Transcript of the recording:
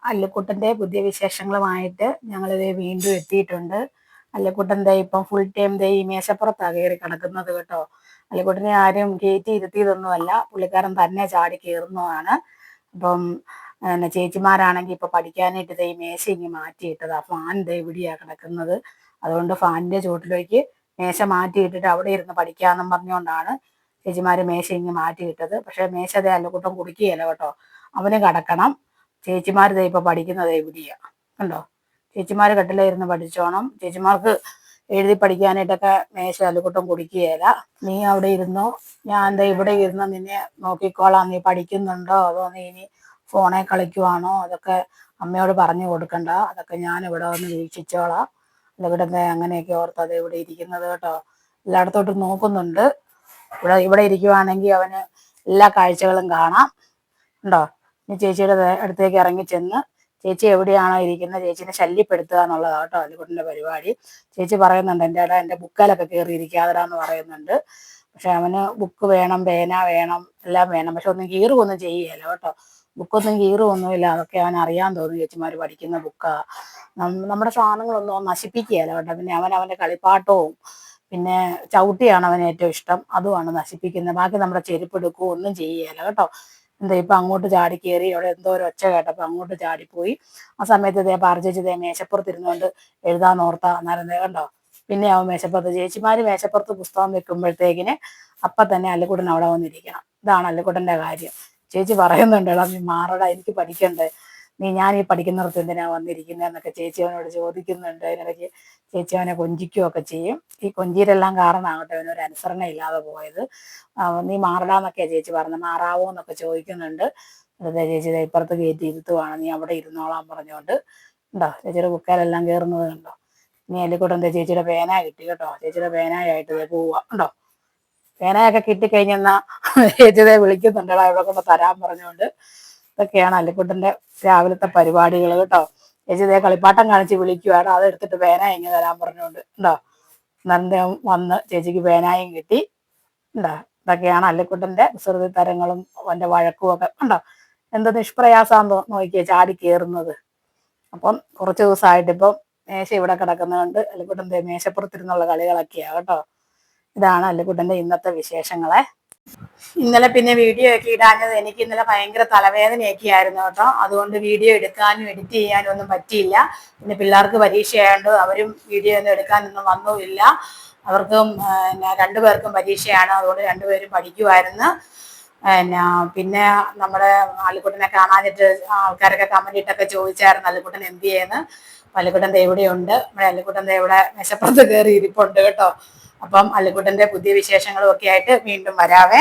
അല്ലിക്കുട്ടൻ്റെ പുതിയ വിശേഷങ്ങളുമായിട്ട് ഞങ്ങളിത് വീണ്ടും എത്തിയിട്ടുണ്ട്. അല്ലിക്കുട്ടൻ ദേ ഇപ്പം ഫുൾ ടൈം ദേ ഈ മേശപ്പുറത്താണ് കയറി കിടക്കുന്നത് കേട്ടോ. അല്ലിക്കുട്ടനെ ആരും കയറ്റി ഇരുത്തിയതൊന്നുമല്ല, പുള്ളിക്കാരൻ തന്നെ ചാടി കയറുന്നതാണ്. അപ്പം ചേച്ചിമാരാണെങ്കിൽ ഇപ്പം പഠിക്കാനായിട്ട് ദേ ഈ മേശ ഇങ്ങ് മാറ്റിയിട്ടതാ. ഫാൻ ദേ ഇവിടെയാണ് കിടക്കുന്നത്. അതുകൊണ്ട് ഫാനിൻ്റെ ചുവട്ടിലേക്ക് മേശ മാറ്റിയിട്ടിട്ട് അവിടെ ഇരുന്ന് പഠിക്കാമെന്നും പറഞ്ഞുകൊണ്ടാണ് ചേച്ചിമാർ മേശ ഇങ്ങ് മാറ്റിയിട്ടത്. പക്ഷേ മേശ ദേ അല്ലിക്കുട്ടൻ കുടിക്കുകയില്ല കേട്ടോ, അവന് കിടക്കണം. ചേച്ചിമാർ ദേ ഇപ്പൊ പഠിക്കുന്നത് എവിടെയാ കണ്ടോ. ചേച്ചിമാർ കട്ടിലിരുന്ന് പഠിച്ചോണം. ചേച്ചിമാർക്ക് എഴുതി പഠിക്കാനായിട്ടൊക്കെ മേശ അല്ലിക്കുട്ടൻ കുടിക്കുകയില്ല. നീ അവിടെ ഇരുന്നോ, ഞാൻ ദേ ഇവിടെ ഇരുന്ന് നിന്നെ നോക്കിക്കോളാം, നീ പഠിക്കുന്നുണ്ടോ അതോ നീ ഇനി ഫോണിൽ കളിക്കുവാണോ, അതൊക്കെ അമ്മയോട് പറഞ്ഞു കൊടുക്കണ്ട, അതൊക്കെ ഞാൻ ഇവിടെ വന്ന് വീക്ഷിച്ചോളാം. അല്ലിക്കുട്ടൻ ദേ അങ്ങനെയൊക്കെ ഓർത്ത് അത് ഇവിടെ ഇരിക്കുന്നത് കേട്ടോ. എല്ലായിടത്തോട്ടും നോക്കുന്നുണ്ട്. ഇവിടെ ഇരിക്കുവാണെങ്കിൽ അവന് എല്ലാ കാഴ്ചകളും കാണാം. ഉണ്ടോ. ഇനി ചേച്ചിയുടെ അടുത്തേക്ക് ഇറങ്ങി ചെന്ന് ചേച്ചി എവിടെയാണോ ഇരിക്കുന്നത് ചേച്ചീനെ ശല്യപ്പെടുത്തുക എന്നുള്ളതാണ് കേട്ടോ അല്ലിക്കുട്ടൻ്റെ പരിപാടി. ചേച്ചി പറയുന്നുണ്ട് എൻ്റെ ഇട എൻ്റെ ബുക്കിലൊക്കെ കയറി ഇരിക്കാതെടാന്ന് പറയുന്നുണ്ട്. പക്ഷെ അവന് ബുക്ക് വേണം, പേന വേണം, എല്ലാം വേണം. പക്ഷെ ഒന്നും കീറുമൊന്നും ചെയ്യുകയില്ല കേട്ടോ. ബുക്കൊന്നും കീറുമൊന്നുമില്ല. അതൊക്കെ അവൻ അറിയാൻ തോന്നുന്നു, ചേച്ചിമാർ പഠിക്കുന്ന ബുക്കാ. നമ്മുടെ സാധനങ്ങളൊന്നും അവൻ നശിപ്പിക്കുകയില്ല കേട്ടോ. പിന്നെ അവൻ്റെ കളിപ്പാട്ടവും പിന്നെ ചവിട്ടിയാണ് അവന് ഏറ്റവും ഇഷ്ടം, അതുമാണ് നശിപ്പിക്കുന്നത്. ബാക്കി നമ്മുടെ ചെരുപ്പ് എടുക്കുകയോ ഒന്നും ചെയ്യുകയില്ല കേട്ടോ. എന്താ ഇപ്പം അങ്ങോട്ട് ചാടി കയറി, അവിടെ എന്തോ ഒരു ഒച്ച കേട്ടപ്പോൾ അങ്ങോട്ട് ചാടിപ്പോയി. ആ സമയത്ത് ഇതേ പാർച്ചേച്ചി ഇതേ മേശപ്പുറത്ത് ഇരുന്നുകൊണ്ട് എഴുതാൻ ഓർത്താ അന്നേരം കണ്ടോ. പിന്നെ അവൻ മേശപ്പുറത്ത്, ചേച്ചിമാർ മേശപ്പുറത്ത് പുസ്തകം വെക്കുമ്പോഴത്തേക്കിന് അപ്പം തന്നെ അല്ലിക്കുട്ടൻ അവിടെ വന്നിരിക്കണം. ഇതാണ് അല്ലിക്കുട്ടൻ്റെ കാര്യം. ചേച്ചി പറയുന്നുണ്ട്, എടാ നീ മാറടാ, എനിക്ക് പഠിക്കണ്ടേ, ഞാൻ ഈ പഠിക്കുന്നിടത്ത് എന്തിനാ വന്നിരിക്കുന്നതെന്നൊക്കെ ചേച്ചി അവനോട് ചോദിക്കുന്നുണ്ട്. അതിനിടയ്ക്ക് ചേച്ചി അവനെ കൊഞ്ചിക്കുകയൊക്കെ ചെയ്യും. ഈ കൊഞ്ചിയിലെല്ലാം കാരണമാകട്ടെ അവനൊരു അനുസരണ ഇല്ലാതെ പോയത്. നീ മാറടാന്നൊക്കെയാണ് ചേച്ചി പറഞ്ഞത്, മാറാവോ എന്നൊക്കെ ചോദിക്കുന്നുണ്ട്. വെറുതെ ചേച്ചി ഇപ്പുറത്ത് കയറ്റി ഇരുത്തുവാണ്, നീ അവിടെ ഇരുന്നോളാൻ പറഞ്ഞുകൊണ്ട്. ഉണ്ടോ ചേച്ചിയുടെ ബുക്കാലെല്ലാം കയറുന്നത് കണ്ടോ. ഇനി അല്ലിക്കുട്ടൻ എന്താ ചേച്ചിയുടെ പേന കിട്ടി കേട്ടോ. ചേച്ചിയുടെ പേനയായിട്ട് പോവുക ഉണ്ടോ. പേനയൊക്കെ കിട്ടിക്കഴിഞ്ഞെന്നാ ചേച്ചിയെ വിളിക്കുന്നുണ്ടടാ ഇവിടെ കൊണ്ട് തരാൻ പറഞ്ഞുകൊണ്ട്. ഇതൊക്കെയാണ് അല്ലിക്കുട്ടൻ്റെ രാവിലത്തെ പരിപാടികൾ കേട്ടോ. ചേച്ചി ഇതേ കളിപ്പാട്ടം കാണിച്ച് വിളിക്കുവാണ്, അതെടുത്തിട്ട് പേന ഇങ്ങനെ തരാൻ പറഞ്ഞുകൊണ്ട്. ഉണ്ടോ നന്ദം വന്ന് ചേച്ചിക്ക് പേനായും കിട്ടി. ഉണ്ടോ. ഇതൊക്കെയാണ് അല്ലിക്കുട്ടൻ്റെ കുസൃതി തരങ്ങളും അവൻ്റെ വഴക്കും ഒക്കെ. ഉണ്ടോ എന്ത് നിഷ്പ്രയാസാന്ന് നോക്കിയേ ചാടി കയറുന്നത്. അപ്പം കുറച്ച് ദിവസമായിട്ട് ഇപ്പം മേശ ഇവിടെ കിടക്കുന്നതുകൊണ്ട് അല്ലിക്കുട്ടൻ മേശപ്പുറത്തിരുന്നുള്ള കളികളൊക്കെയാണ് കേട്ടോ. ഇതാണ് അല്ലിക്കുട്ടൻ്റെ ഇന്നത്തെ വിശേഷങ്ങളെ. ഇന്നലെ പിന്നെ വീഡിയോ ഒക്കെ ഇടാഞ്ഞത് എനിക്ക് ഇന്നലെ ഭയങ്കര തലവേദനയൊക്കെ ആയിരുന്നു കേട്ടോ. അതുകൊണ്ട് വീഡിയോ എടുക്കാനും എഡിറ്റ് ചെയ്യാനും ഒന്നും പറ്റിയില്ല. പിന്നെ പിള്ളേർക്ക് പരീക്ഷയായതുകൊണ്ട് അവരും വീഡിയോ ഒന്നും എടുക്കാനൊന്നും വന്നുമില്ല. അവർക്കും രണ്ടുപേർക്കും പരീക്ഷയാണ്, അതുകൊണ്ട് രണ്ടുപേരും പഠിക്കുമായിരുന്നു. പിന്നെ നമ്മുടെ അല്ലിക്കുട്ടനെ കാണാഞ്ഞിട്ട് ആൾക്കാരൊക്കെ കമന്റ് ഇട്ടൊക്കെ ചോദിച്ചായിരുന്നു അല്ലിക്കുട്ടൻ എന്ത് ചെയ്യുന്നു. അല്ലിക്കുട്ടൻ എവിടെയുണ്ട്, നമ്മുടെ അല്ലിക്കുട്ടൻ എവിടെ മേശപ്പുറത്ത് കയറി ഇരിപ്പുണ്ട് കേട്ടോ. അപ്പം അല്ലിക്കുട്ടൻ്റെ പുതിയ വിശേഷങ്ങളും ഒക്കെ ആയിട്ട് വീണ്ടും വരാവേ.